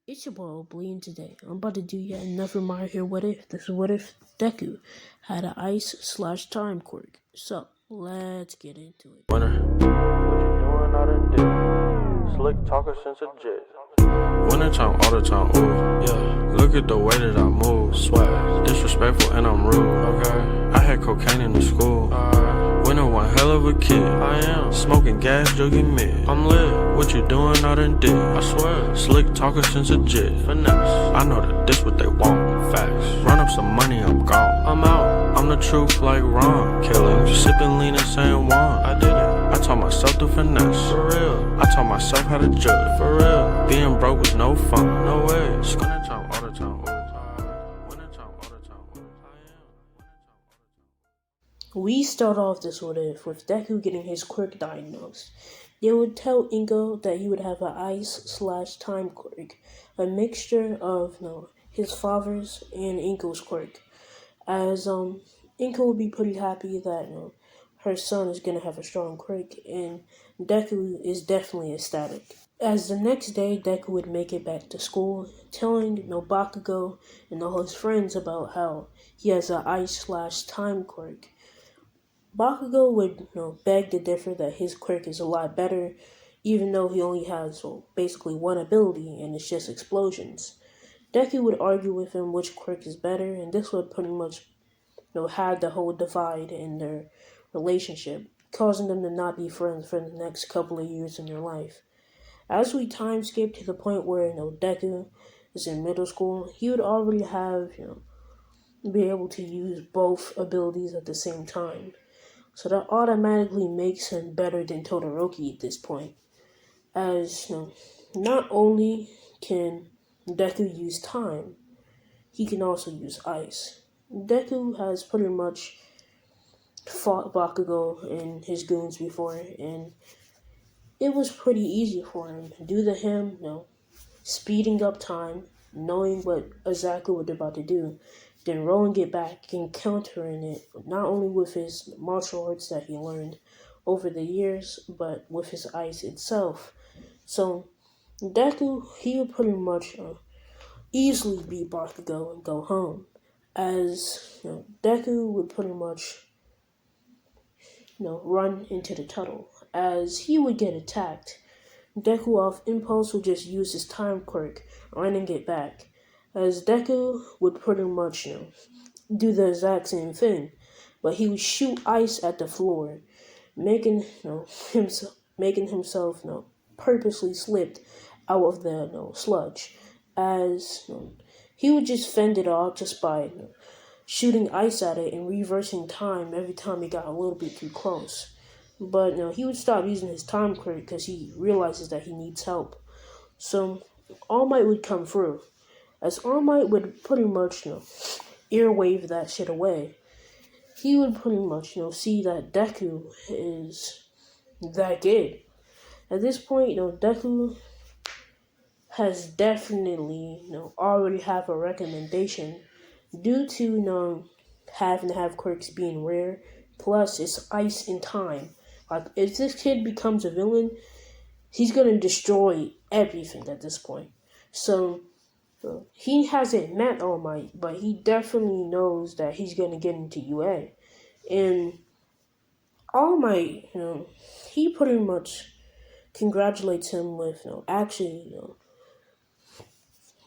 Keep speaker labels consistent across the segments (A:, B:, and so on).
A: It's your boy Bleeding today. I'm about to do yet another My Here What If. This is what if Deku had an ice/time quirk. So let's get into it.
B: Winner, what you doing out in dick? Slick talker since a jet. Winter time, all the time, ooh, yeah. Look at the way that I move, swag. Disrespectful and I'm rude, okay. I had cocaine in the school. Winter one hell of a kid. I am smoking gas, jogging mid. I'm lit. What you doing out in dick? I swear. Slick talker since a jet. Finesse. I know that this what they want. Facts. Run up some money, I'm gone. I'm out. I'm the truth like Ron. Killing, sipping lean and saying one. I did it. I taught myself to finesse. For real. I taught myself how to judge. For real. Being broke was no fun. No way. Winter time, all the time. Winter time, all the time.
A: We start off this what if with Deku getting his quirk diagnosed. They would tell Inko that he would have an ice/time quirk, a mixture of his father's and Inko's quirk. As Inko would be pretty happy that her son is gonna have a strong quirk, and Deku is definitely ecstatic. As the next day, Deku would make it back to school, telling Bakugo and all his friends about how he has an ice/time quirk. Bakugo would beg to differ that his quirk is a lot better, even though he only has basically one ability and it's just explosions. Deku would argue with him which quirk is better, and this would pretty much had the whole divide in their relationship, causing them to not be friends for the next couple of years in their life. As we time skip to the point where Deku is in middle school, he would already have be able to use both abilities at the same time. So that automatically makes him better than Todoroki at this point. As not only can Deku use time, he can also use ice. Deku has pretty much fought Bakugo and his goons before, and it was pretty easy for him due to him, speeding up time, knowing what exactly what they're about to do, then rolling it back and countering it, not only with his martial arts that he learned over the years, but with his ice itself. So Deku, he would pretty much easily beat Bakugo and go home, as Deku would pretty much run into the tunnel. As he would get attacked, Deku off impulse would just use his time quirk, running it back. As Deku would pretty much do the exact same thing, but he would shoot ice at the floor, making himself purposely slipped out of the sludge. As he would just fend it off just by shooting ice at it and reversing time every time he got a little bit too close. But he would stop using his time quirk because he realizes that he needs help. So All Might would come through, as All Might would pretty much earwave that shit away. He would pretty much see that Deku is that good. At this point, Deku has definitely already have a recommendation due to having to have quirks being rare, plus it's ice and time. Like, if this kid becomes a villain, he's gonna destroy everything at this point. So he hasn't met All Might, but he definitely knows that he's gonna get into UA. And All Might, he pretty much congratulates him with actually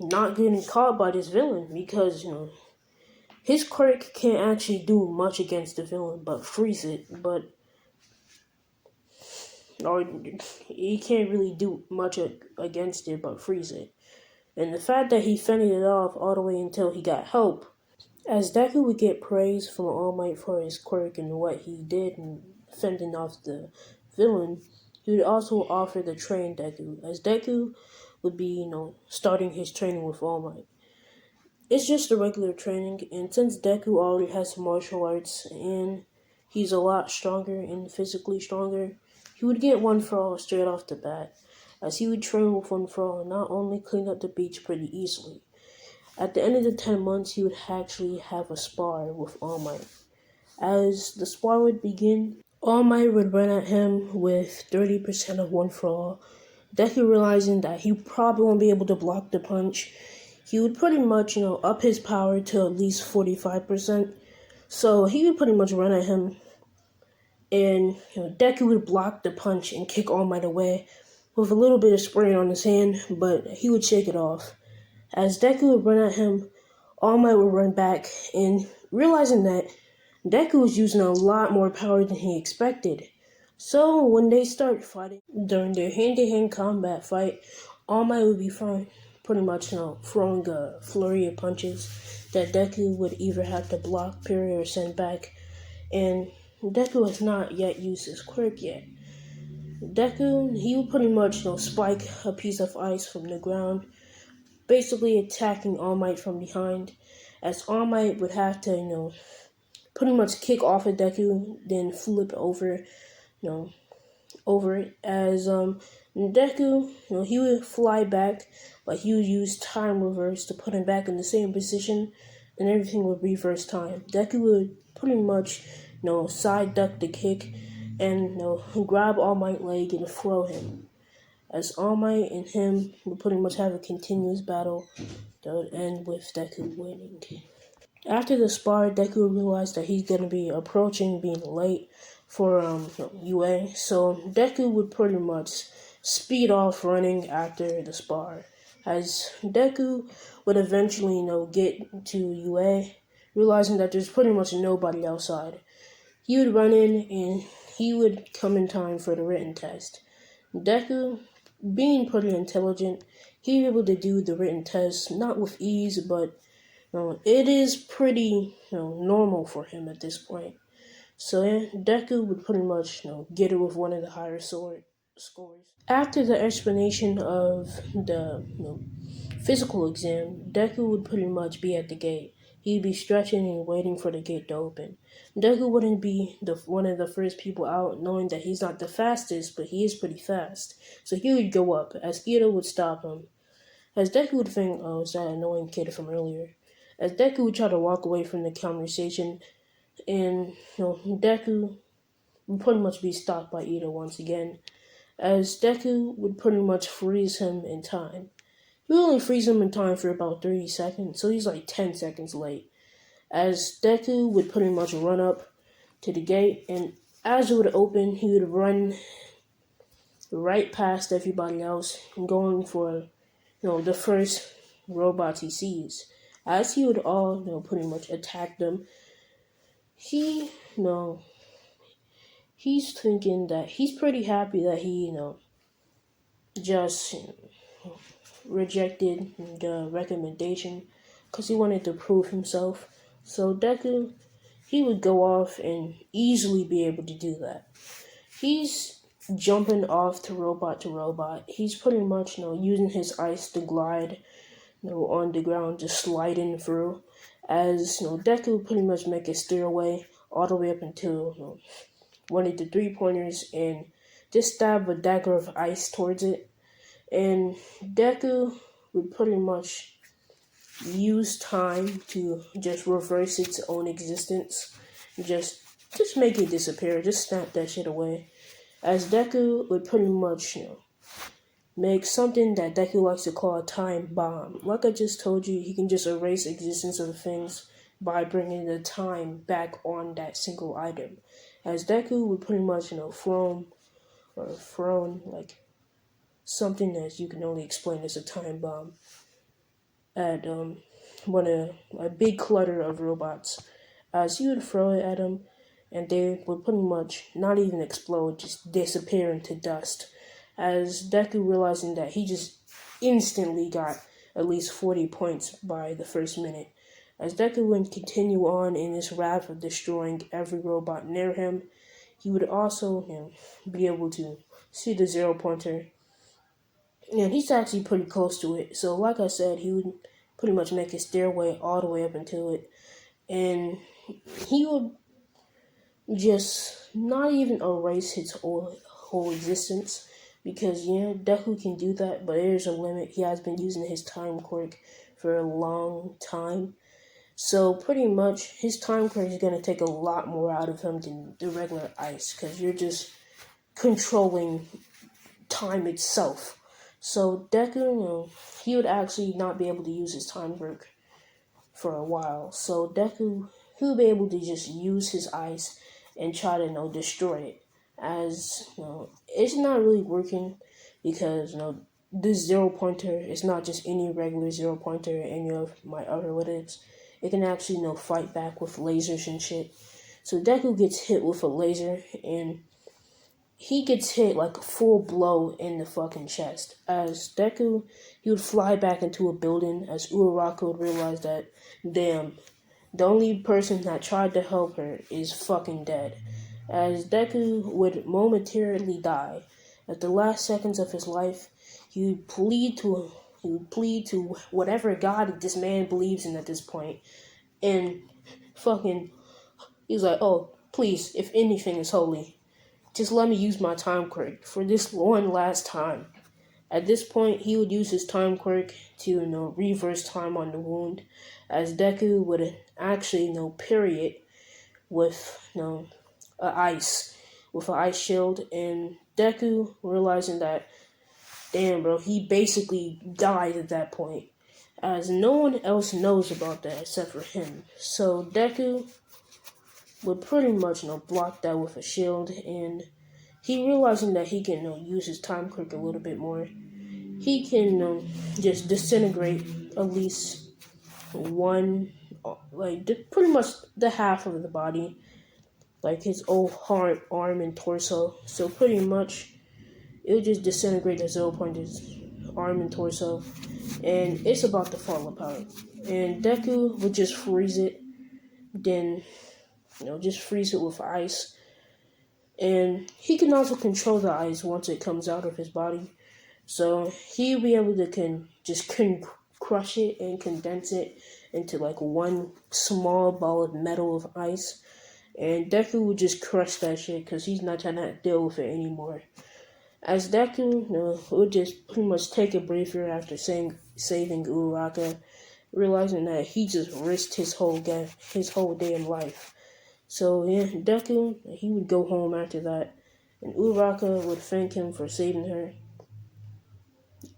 A: not getting caught by this villain, because his quirk can't actually do much against the villain but freeze it, or he can't really do much against it but freeze it. And the fact that he fended it off all the way until he got help, as Deku would get praise from All Might for his quirk and what he did in fending off the villain, he would also offer to train Deku, as Deku would be, starting his training with All Might. It's just a regular training, and since Deku already has martial arts and he's a lot stronger and physically stronger, he would get One For All straight off the bat, as he would train with One For All and not only clean up the beach pretty easily. At the end of the 10 months, he would actually have a spar with All Might. As the spar would begin, All Might would run at him with 30% of One For All, Deku realizing that he probably won't be able to block the punch, he would pretty much, up his power to at least 45%. So he would pretty much run at him, and Deku would block the punch and kick All Might away with a little bit of spray on his hand, but he would shake it off. As Deku would run at him, All Might would run back, and realizing that Deku was using a lot more power than he expected. So when they start fighting during their hand-to-hand combat fight, All Might would be pretty much throwing a flurry of punches that Deku would either have to block, parry, or send back. And Deku has not yet used his quirk yet. Deku, he would pretty much spike a piece of ice from the ground, basically attacking All Might from behind, as All Might would have to pretty much kick off at Deku, then flip over it, as Deku, he would fly back, but he would use time reverse to put him back in the same position, and everything would reverse time. Deku would pretty much, side duck the kick, and grab All Might leg and throw him, as All Might and him would pretty much have a continuous battle that would end with Deku winning. After the spar, Deku realized that he's going to be approaching being late for UA, so Deku would pretty much speed off running after the spar. As Deku would eventually get to UA, realizing that there's pretty much nobody outside, he would run in and he would come in time for the written test. Deku, being pretty intelligent, he was able to do the written test, not with ease, but it is pretty normal for him at this point. So yeah, Deku would pretty much get it with one of the higher scores. After the explanation of the physical exam, Deku would pretty much be at the gate. He'd be stretching and waiting for the gate to open. Deku wouldn't be one of the first people out, knowing that he's not the fastest, but he is pretty fast. So he would go up, as Ito would stop him. As Deku would think, oh, it's that annoying kid from earlier. As Deku would try to walk away from the conversation, and Deku would pretty much be stopped by Ito once again, as Deku would pretty much freeze him in time. He would only freeze him in time for about 30 seconds, so he's like 10 seconds late. As Deku would pretty much run up to the gate, and as it would open, he would run right past everybody else and going for the first robots he sees. As he would all pretty much attack them, he's thinking that he's pretty happy that he just rejected the recommendation because he wanted to prove himself. So Deku, he would go off and easily be able to do that. He's jumping off to robot. He's pretty much using his ice to glide on the ground, just sliding through, as Deku pretty much make a stairway all the way up until one of the 3-pointers and just stab a dagger of ice towards it. And Deku would pretty much use time to just reverse its own existence. Just make it disappear. Just snap that shit away. As Deku would pretty much, make something that Deku likes to call a time bomb. Like I just told you, he can just erase the existence of things by bringing the time back on that single item. As Deku would pretty much, thrown like something that you can only explain as a time bomb at a big clutter of robots. As he would throw it at them, and they would pretty much not even explode, just disappear into dust. As Deku realizing that he just instantly got at least 40 points by the first minute. As Deku would continue on in his wrath of destroying every robot near him, he would also be able to see the 0-pointer. And he's actually pretty close to it. So like I said, he would pretty much make a stairway all the way up until it. And he would just not even erase his whole existence, because Deku can do that, but there's a limit. He has been using his time quirk for a long time, so pretty much his time quirk is going to take a lot more out of him than the regular ice, because you're just controlling time itself. So Deku, he would actually not be able to use his time quirk for a while. So Deku, he would be able to just use his ice and try to destroy it. As it's not really working because this zero pointer is not just any regular zero pointer any of my other abilities. It can actually fight back with lasers and shit. So Deku gets hit with a laser and he gets hit like a full blow in the fucking chest. As Deku, he would fly back into a building as Uraraka would realize that, damn, the only person that tried to help her is fucking dead. As Deku would momentarily die, at the last seconds of his life, he would plead to whatever god this man believes in at this point, and fucking, he's like, oh, please, if anything is holy, just let me use my time quirk for this one last time. At this point, he would use his time quirk to reverse time on the wound, as Deku would actually parry it with with an ice shield, and Deku realizing that, damn, bro, he basically died at that point, as no one else knows about that except for him. So Deku would pretty much block that with a shield, and he realizing that he can use his time quirk a little bit more. He can just disintegrate at least one, pretty much the half of the body, like his whole arm and torso. So pretty much, it would just disintegrate the 0 pointer's arm and torso, and it's about to fall apart. And Deku would just freeze it, then just freeze it with ice. And he can also control the ice once it comes out of his body. So he'll be able to just crush it and condense it into like one small ball of metal of ice. And Deku would just crush that shit because he's not trying to deal with it anymore. As Deku would just pretty much take a breather after saving Uraraka, realizing that he just risked his whole day in life. So yeah, Deku, he would go home after that, and Uraraka would thank him for saving her.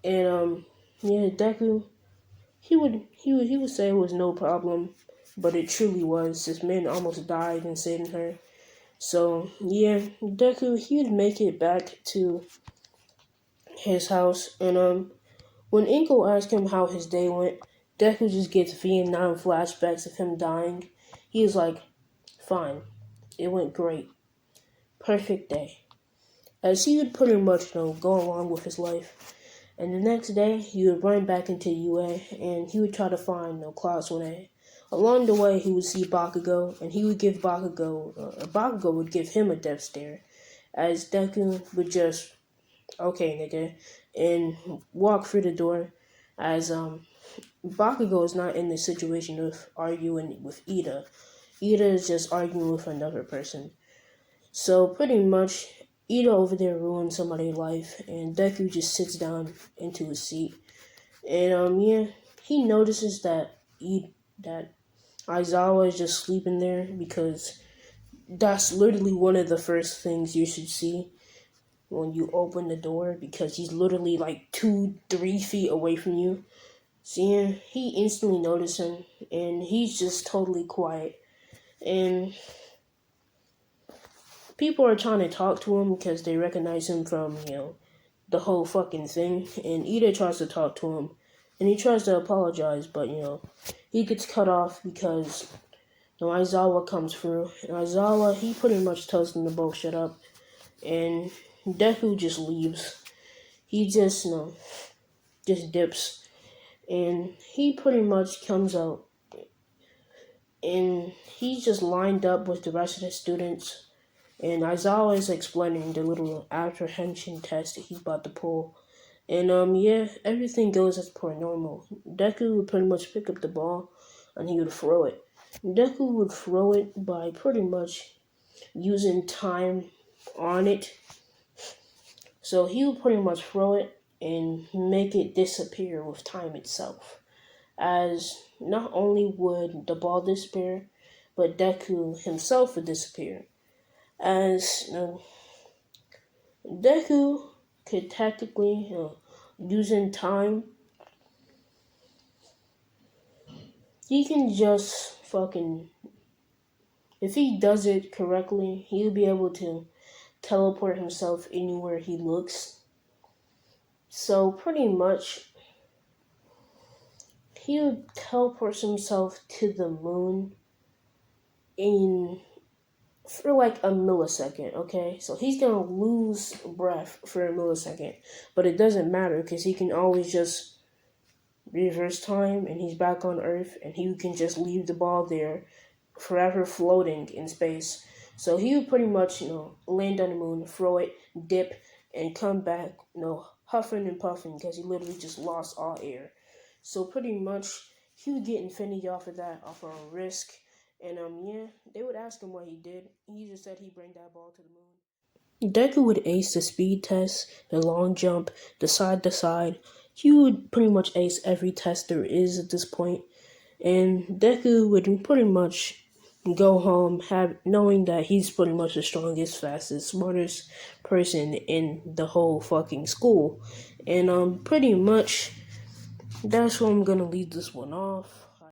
A: And Deku, he would say it was no problem, but it truly was. This man almost died in saving her. So yeah, Deku, he would make it back to his house, and when Inko asked him how his day went, Deku just gets Vietnam flashbacks of him dying. He was like, fine, it went great. Perfect day. As he would pretty much go along with his life. And the next day, he would run back into UA, and he would try to find Class 1A. Along the way, he would see Bakugo, and he would give Bakugo would give him a death stare, as Deku would just, okay, nigga, and walk through the door, as Bakugo is not in the situation of arguing with Ida. Ida is just arguing with another person. So pretty much, Ida over there ruined somebody's life, and Deku just sits down into his seat. And he notices that Aizawa is just sleeping there, because that's literally one of the first things you should see when you open the door, because he's literally like 2-3 feet away from you. So yeah, he instantly noticed him, and he's just totally quiet. And people are trying to talk to him because they recognize him from, the whole fucking thing. And Ida tries to talk to him, and he tries to apologize, but, he gets cut off because, Aizawa comes through. And Aizawa, he pretty much tells them to both shut up. And Deku just leaves. He just, just dips. And he pretty much comes out. And he's just lined up with the rest of the students. And Aizawa is explaining the little apprehension test that he's about to pull. And everything goes as per normal. Deku would pretty much pick up the ball and he would throw it. Deku would throw it by pretty much using time on it. So he would pretty much throw it and make it disappear with time itself. As not only would the ball disappear, but Deku himself would disappear. As Deku could tactically using time, he can just fucking, if he does it correctly, he'll be able to teleport himself anywhere he looks. So pretty much, he would teleport himself to the moon in for like a millisecond, okay? So he's gonna lose breath for a millisecond, but it doesn't matter because he can always just reverse time and he's back on Earth and he can just leave the ball there forever floating in space. So he would pretty much, land on the moon, throw it, dip, and come back, huffing and puffing because he literally just lost all air. So pretty much he would get infinity off of that, off of a risk. And yeah, they would ask him what he did. He just said he'd bring that ball to the moon. Deku would ace the speed test, the long jump, the side to side. He would pretty much ace every test there is at this point. And Deku would pretty much go home knowing that he's pretty much the strongest, fastest, smartest person in the whole fucking school. And pretty much that's where I'm gonna leave this one off.